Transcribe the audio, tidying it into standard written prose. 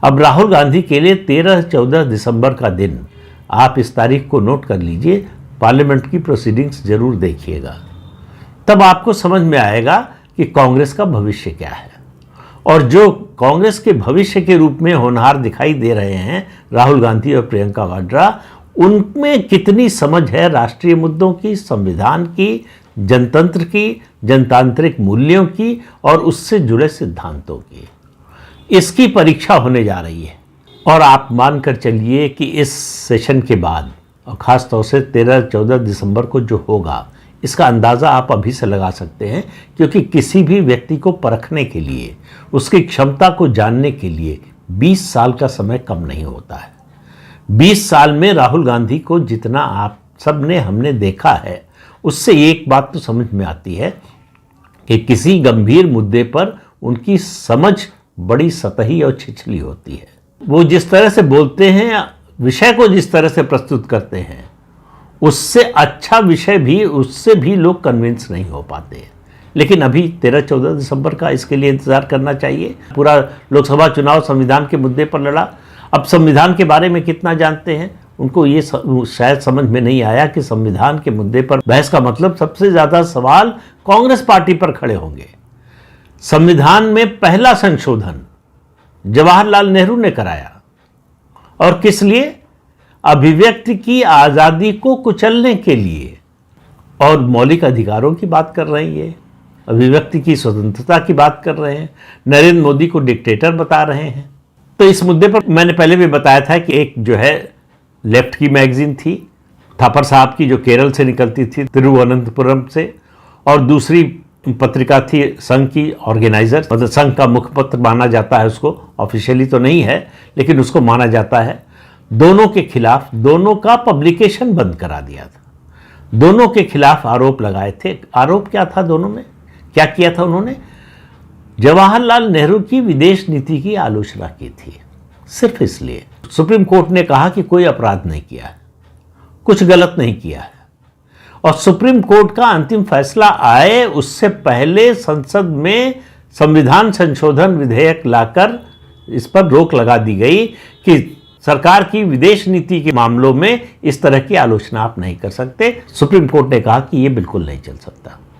अब राहुल गांधी के लिए 13-14 दिसंबर का दिन, आप इस तारीख को नोट कर लीजिए, पार्लियामेंट की प्रोसीडिंग्स जरूर देखिएगा। तब आपको समझ में आएगा कि कांग्रेस का भविष्य क्या है। और जो कांग्रेस के भविष्य के रूप में होनहार दिखाई दे रहे हैं राहुल गांधी और प्रियंका वाड्रा, उनमें कितनी समझ है राष्ट्रीय मुद्दों की, संविधान की, जनतंत्र की, जनतांत्रिक मूल्यों की और उससे जुड़े सिद्धांतों की, इसकी परीक्षा होने जा रही है। और आप मानकर चलिए कि इस सेशन के बाद, और ख़ास तौर से 13-14 दिसंबर को जो होगा, इसका अंदाज़ा आप अभी से लगा सकते हैं, क्योंकि किसी भी व्यक्ति को परखने के लिए, उसकी क्षमता को जानने के लिए 20 साल का समय कम नहीं होता है। 20 साल में राहुल गांधी को जितना आप सब ने हमने देखा है, उससे एक बात तो समझ में आती है कि किसी गंभीर मुद्दे पर उनकी समझ बड़ी सतही और छिछली होती है। वो जिस तरह से बोलते हैं, विषय को जिस तरह से प्रस्तुत करते हैं, उससे अच्छा विषय भी, उससे भी लोग कन्विंस नहीं हो पाते। लेकिन अभी 13-14 दिसंबर का इसके लिए इंतज़ार करना चाहिए। पूरा लोकसभा चुनाव संविधान के मुद्दे पर लड़ा। अब संविधान के बारे में कितना जानते हैं, उनको ये शायद समझ में नहीं आया कि संविधान के मुद्दे पर बहस का मतलब सबसे ज़्यादा सवाल कांग्रेस पार्टी पर खड़े होंगे। संविधान में पहला संशोधन जवाहरलाल नेहरू ने कराया, और किस लिए? अभिव्यक्ति की आज़ादी को कुचलने के लिए। और मौलिक अधिकारों की बात कर रहे हैं, ये अभिव्यक्ति की स्वतंत्रता की बात कर रहे हैं, नरेंद्र मोदी को डिक्टेटर बता रहे हैं। तो इस मुद्दे पर मैंने पहले भी बताया था कि एक जो है लेफ्ट की मैगजीन थी थापर साहब की, जो केरल से निकलती थी, तिरुवनंतपुरम से, और दूसरी पत्रिका थी संघ की, ऑर्गेनाइजर, मतलब संघ का मुखपत्र माना जाता है उसको, ऑफिशियली तो नहीं है लेकिन उसको माना जाता है। दोनों के खिलाफ, दोनों का पब्लिकेशन बंद करा दिया था, दोनों के खिलाफ आरोप लगाए थे। आरोप क्या था? दोनों में क्या किया था? उन्होंने जवाहरलाल नेहरू की विदेश नीति की आलोचना की थी, सिर्फ इसलिए। सुप्रीम कोर्ट ने कहा कि कोई अपराध नहीं किया है, कुछ गलत नहीं किया है, और सुप्रीम कोर्ट का अंतिम फैसला आए उससे पहले संसद में संविधान संशोधन विधेयक लाकर इस पर रोक लगा दी गई कि सरकार की विदेश नीति के मामलों में इस तरह की आलोचना आप नहीं कर सकते। सुप्रीम कोर्ट ने कहा कि यह बिल्कुल नहीं चल सकता।